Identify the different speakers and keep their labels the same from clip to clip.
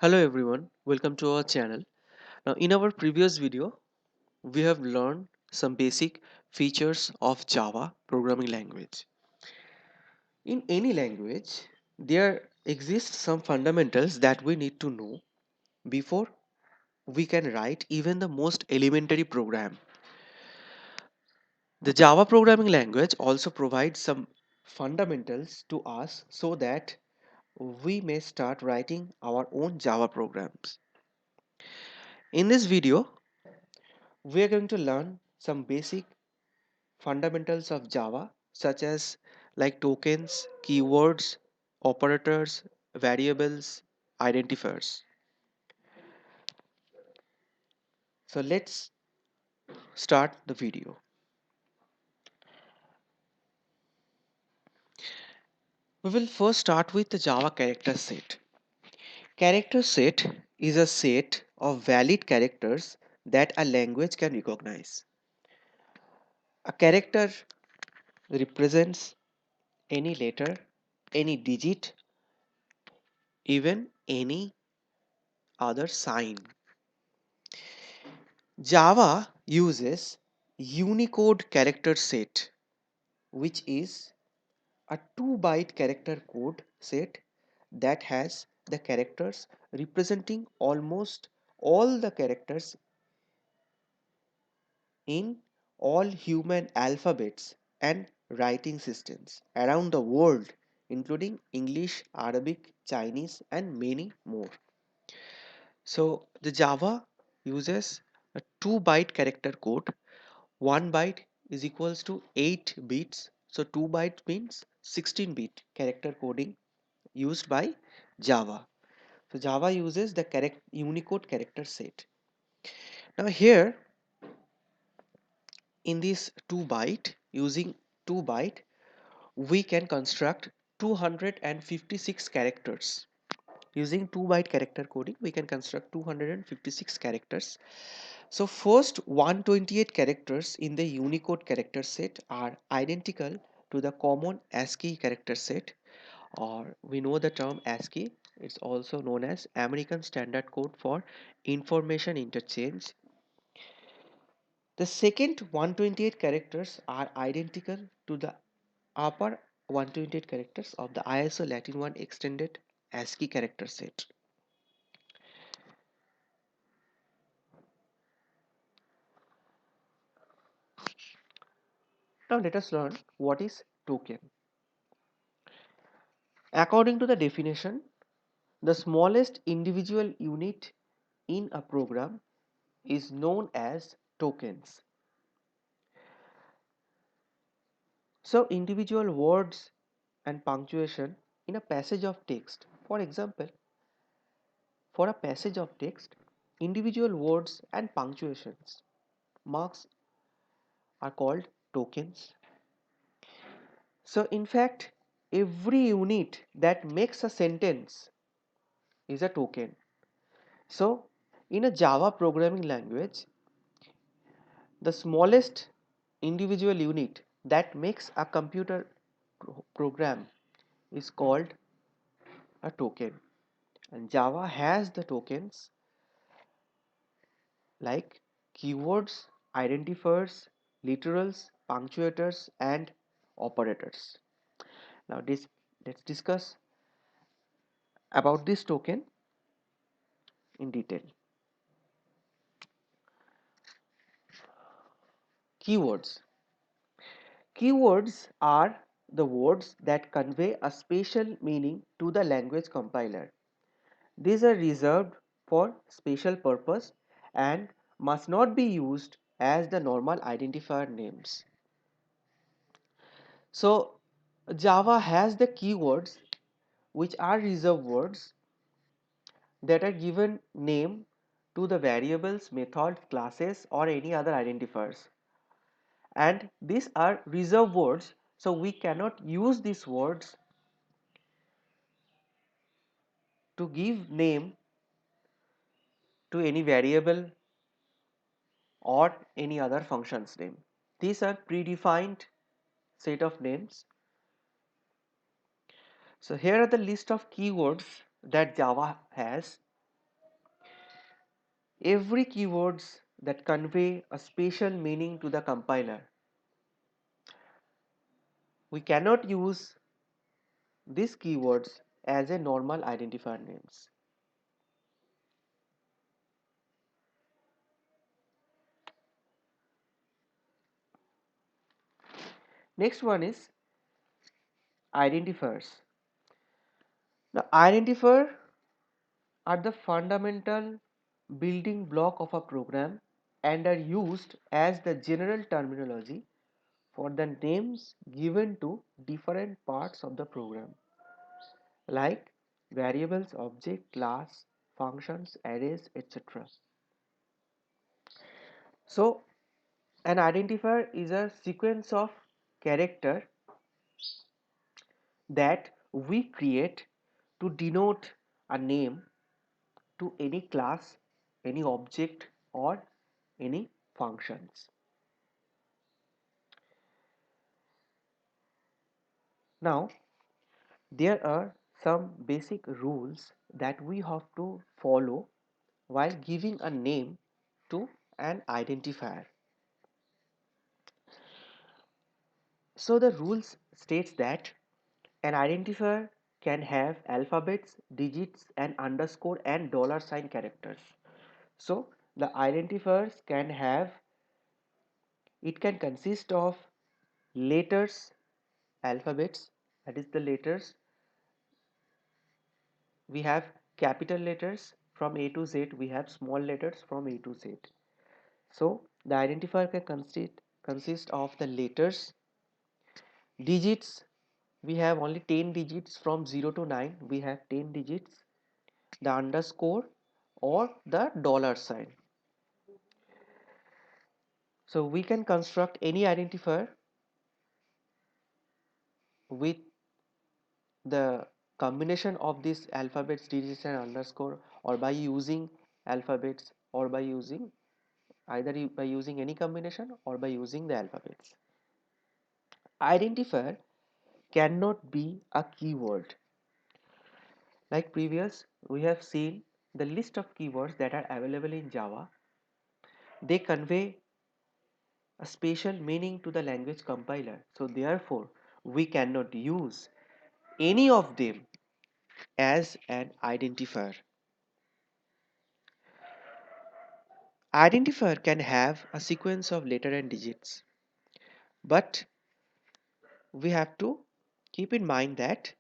Speaker 1: Hello everyone, welcome to our channel. Now in our previous video, we have learned some basic features of Java programming language. In any language, there exist some fundamentals that we need to know before we can write even the most elementary program. The Java programming language also provides some fundamentals to us so that we may start writing our own Java programs. In this video, we are going to learn some basic fundamentals of Java, such as like tokens, keywords, operators, variables, identifiers. So let's start the video. We will first start with the Java character set. Character set is a set of valid characters that a language can recognize. A character represents any letter, any digit, even any other sign. Java uses Unicode character set, which is a 2-byte character code set that has the characters representing almost all the characters in all human alphabets and writing systems around the world, including English, Arabic, Chinese, and many more. So, the Java uses a 2-byte character code. 1 byte is equals to 8 bits. So 2 bytes means 16-bit character coding used by Java. So Java uses the Unicode character set. Now here in this 2 byte, using 2 byte, we can construct 256 characters. Using 2 byte character coding, we can construct 256 characters. So first 128 characters in the Unicode character set are identical to the common ASCII character set, or we know the term ASCII. It's also known as American Standard Code for Information Interchange. The second 128 characters are identical to the upper 128 characters of the ISO Latin 1 extended ASCII character set. Now let us learn what is token. According to the definition, the smallest individual unit in a program is known as tokens. So individual words and punctuation in a passage of text. For example, for a passage of text, individual words and punctuations marks are called tokens. So in fact, every unit that makes a sentence is a token. So in a Java programming language, the smallest individual unit that makes a computer program is called a token, and Java has the tokens like keywords, identifiers, literals, punctuators, and operators. Now let's discuss about this token in detail. Keywords. Keywords are the words that convey a special meaning to the language compiler. These are reserved for special purpose and must not be used as the normal identifier names. So Java has the keywords which are reserved words that are given name to the variables, methods, classes, or any other identifiers. And these are reserved words, so we cannot use these words to give name to any variable or any other function's name. These are predefined set of names. So here are the list of keywords that Java has. every keywords that convey a special meaning to the compiler. We cannot use these keywords as a normal identifier names. Next one is identifiers. Now, identifier are the fundamental building block of a program and are used as the general terminology for the names given to different parts of the program like variables, object, class, functions, arrays, etc. So, an identifier is a sequence of character that we create to denote a name to any class, any object, or any functions. Now, there are some basic rules that we have to follow while giving a name to an identifier. So the rules states that an identifier can have alphabets, digits and underscore and dollar sign characters. So the identifiers can have, it can consist of letters, alphabets, that is the letters. We have capital letters from A to Z, we have small letters from A to Z. So the identifier can consist of the letters, digits. We have only 10 digits from 0 to 9. We have 10 digits, the underscore or the dollar sign. So we can construct any identifier with the combination of these alphabets, digits and underscore, or by using alphabets, or by using either by using any combination or by using the alphabets. Identifier cannot be a keyword. Like previous, we have seen the list of keywords that are available in Java. They convey a special meaning to the language compiler. So therefore, we cannot use any of them as an identifier. Identifier can have a sequence of letter and digits, but we have to keep in mind that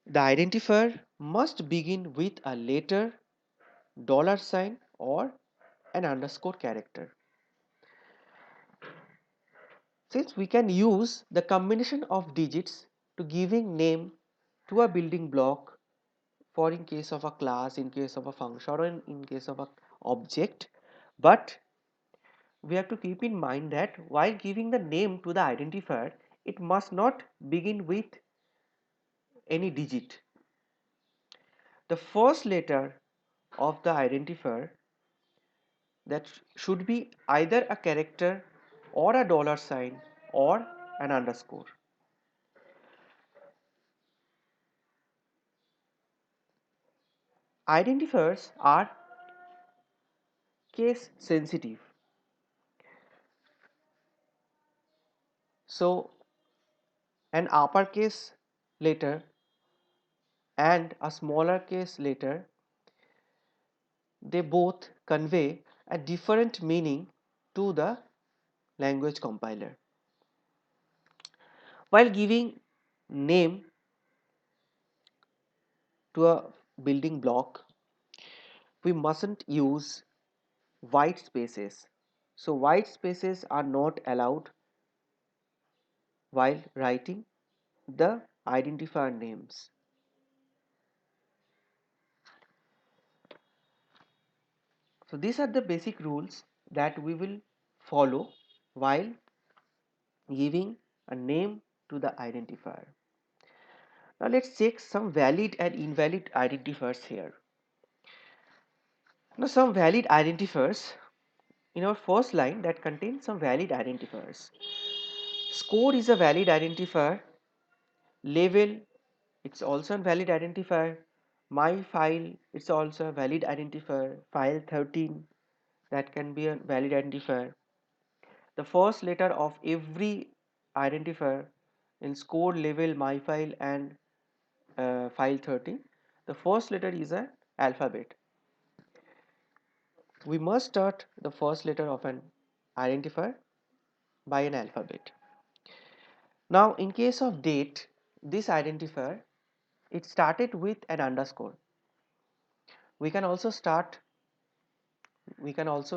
Speaker 1: the identifier must begin with a letter, dollar sign or an underscore character. Since we can use the combination of digits to giving name to a building block for in case of a class, in case of a function or in case of a object, but we have to keep in mind that while giving the name to the identifier, it must not begin with any digit. The first letter of the identifier that should be either a character or a dollar sign or an underscore. Identifiers are case sensitive. So an uppercase letter and a smaller case letter, they both convey a different meaning to the language compiler. While giving name to a building block, we mustn't use white spaces. So white spaces are not allowed while writing the identifier names. So these are the basic rules that we will follow while giving a name to the identifier. Now let's check some valid and invalid identifiers here. Now some valid identifiers in our first line that contains some valid identifiers. Score is a valid identifier. Level, it's also a valid identifier. My file, it's also a valid identifier. File 13, that can be a valid identifier. The first letter of every identifier in score level, my file and file 13, the first letter is an alphabet. We must start the first letter of an identifier by an alphabet. Now in case of date, this identifier, it started with an underscore. We can also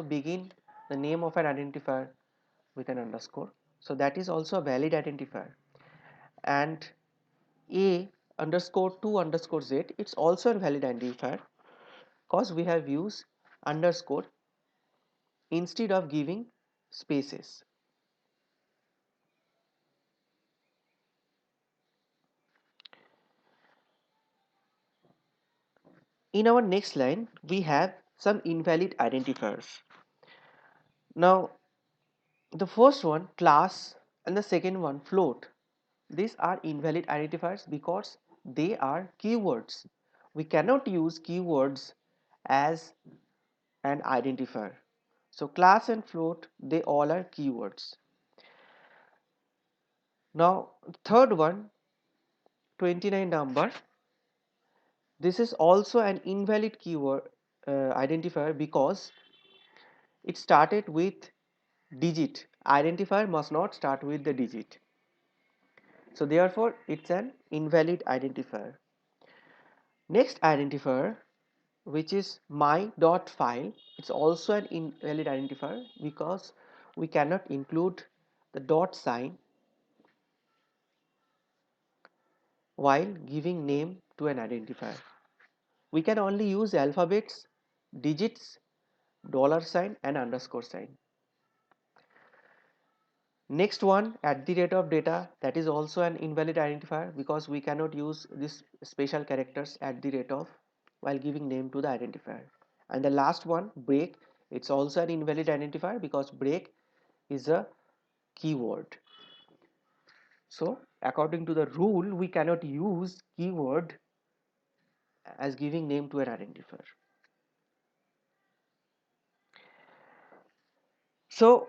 Speaker 1: begin the name of an identifier with an underscore. So that is also a valid identifier. And a underscore 2 underscore z, it's also a valid identifier because we have used underscore instead of giving spaces. In our next line, we have some invalid identifiers. Now, the first one, class, and the second one, float. These are invalid identifiers because they are keywords. We cannot use keywords as an identifier. So class and float, they all are keywords. Now, third one, 29 number. This is also an invalid keyword identifier because it started with digit. Identifier must not start with the digit. So therefore, it's an invalid identifier. Next identifier, which is my.file, it's also an invalid identifier because we cannot include the dot sign while giving name to an identifier. We can only use alphabets, digits, dollar sign and underscore sign. Next one, at the rate of data, that is also an invalid identifier because we cannot use these special characters at the rate of while giving name to the identifier. And the last one, break, it's also an invalid identifier because break is a keyword. So according to the rule, we cannot use keyword as giving name to an identifier. So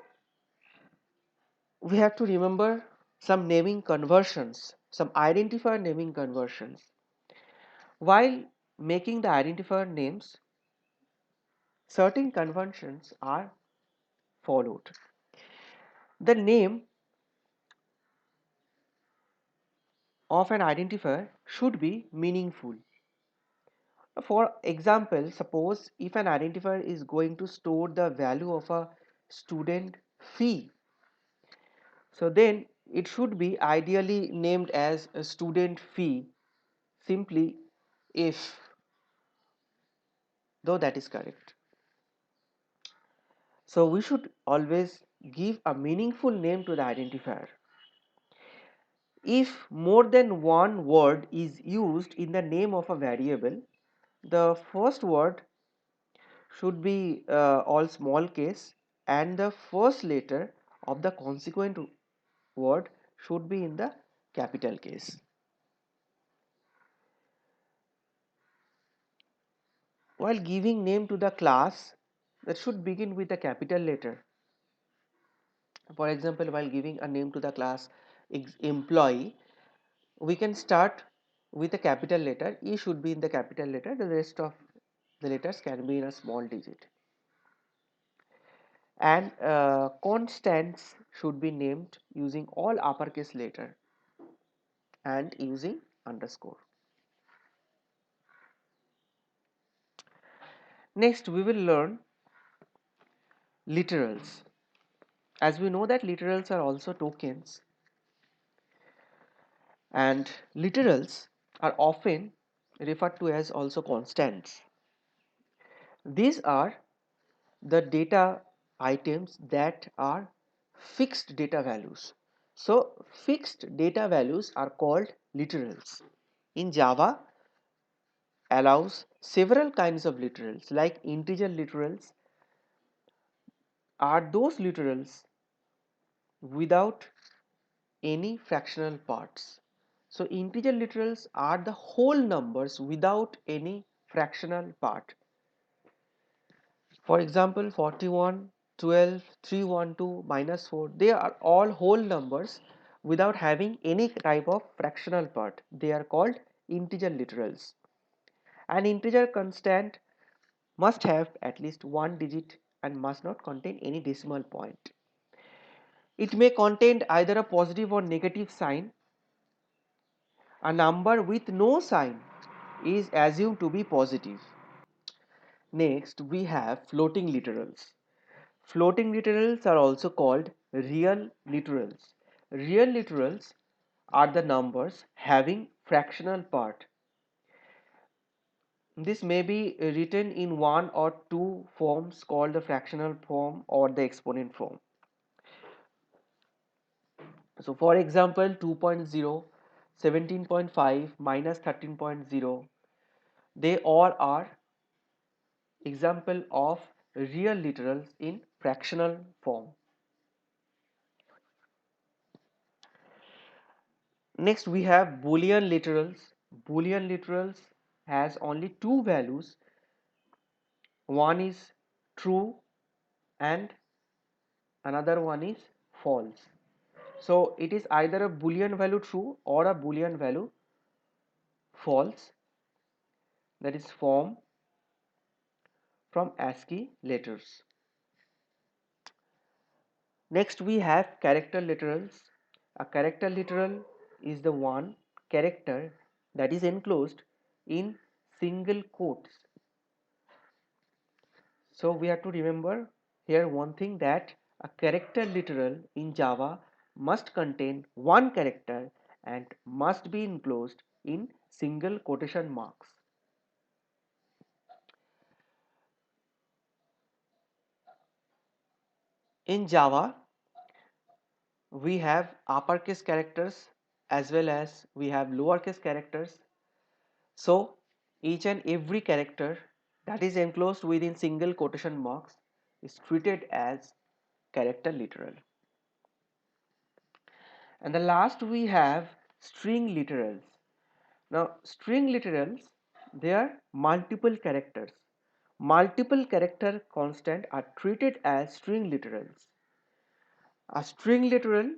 Speaker 1: we have to remember some naming conversions, some identifier naming conversions. While making the identifier names, certain conventions are followed. The name of an identifier should be meaningful. For example, suppose if an identifier is going to store the value of a student fee, so then it should be ideally named as a student fee simply if, though that is correct. So we should always give a meaningful name to the identifier. If more than one word is used in the name of a variable, the first word should be all small case and the first letter of the consequent word should be in the capital case. While giving name to the class, that should begin with a capital letter. For example, while giving a name to the class employee, we can start with a capital letter. E should be in the capital letter, the rest of the letters can be in a small digit. And constants should be named using all uppercase letter and using underscore. Next we will learn literals. As we know that literals are also tokens, and literals are often referred to as also constants. These are the data items that are fixed data values. So fixed data values are called literals. In Java allows several kinds of literals, like integer literals are those literals without any fractional parts. So integer literals are the whole numbers without any fractional part. For example, 41, 12, 312, -4, they are all whole numbers without having any type of fractional part. They are called integer literals. An integer constant must have at least one digit and must not contain any decimal point. It may contain either a positive or negative sign. A number with no sign is assumed to be positive. Next, we have floating literals. Floating literals are also called real literals. Real literals are the numbers having fractional part. This may be written in one or two forms called the fractional form or the exponent form. So for example, 2.0, 17.5, -13.0, they all are example of real literals in fractional form. Next we have Boolean literals. Boolean literals has only two values. One is true and another one is false. So it is either a Boolean value true or a Boolean value false, that is formed from ASCII letters. Next we have character literals. A character literal is the one character that is enclosed in single quotes. So we have to remember here one thing, that a character literal in Java must contain one character and must be enclosed in single quotation marks. In Java, we have uppercase characters as well as we have lowercase characters. So each and every character that is enclosed within single quotation marks is treated as character literal. And the last we have string literals. Now string literals, they are multiple characters. Multiple character constant are treated as string literals. A string literal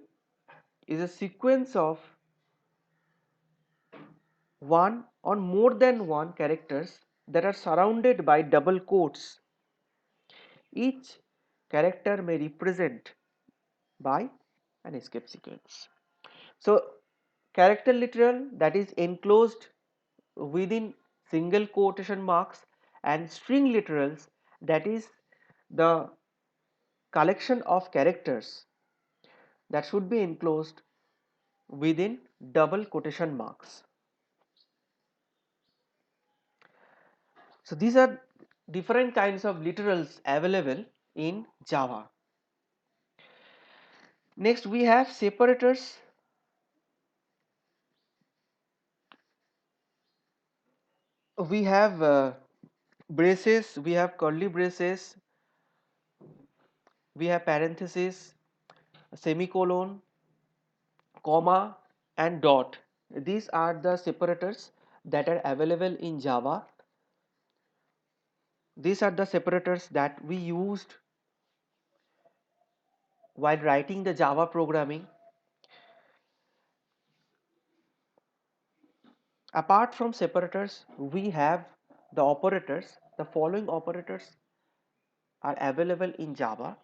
Speaker 1: is a sequence of one or more than one characters that are surrounded by double quotes. Each character may represent by an escape sequence. So character literal, that is enclosed within single quotation marks, and string literals, that is the collection of characters that should be enclosed within double quotation marks. So these are different kinds of literals available in Java. Next we have separators. We have braces, we have curly braces, we have parenthesis, semicolon, comma and dot. These are the separators that are available in Java. These are the separators that we used while writing the Java programming. Apart from separators, we have the operators. The following operators are available in Java.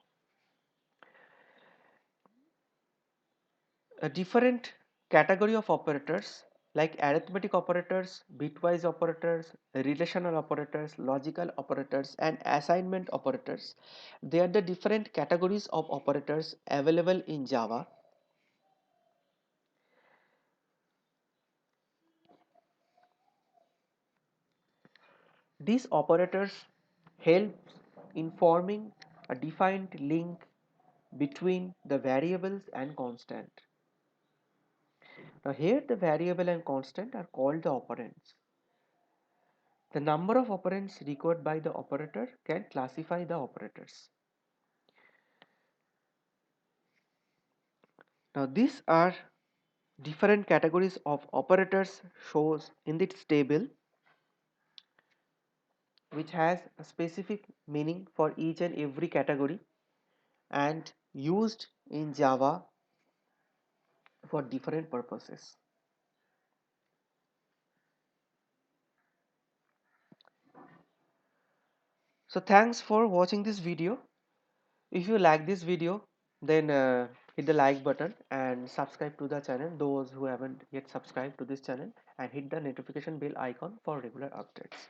Speaker 1: A different category of operators like arithmetic operators, bitwise operators, relational operators, logical operators and assignment operators. They are the different categories of operators available in Java. These operators help in forming a defined link between the variables and constant. Now here the variable and constant are called the operands. The number of operands required by the operator can classify the operators. Now these are different categories of operators shows in this table, which has a specific meaning for each and every category and used in Java for different purposes. So thanks for watching this video. If you like this video, then hit the like button and subscribe to the channel, those who haven't yet subscribed to this channel, and hit the notification bell icon for regular updates.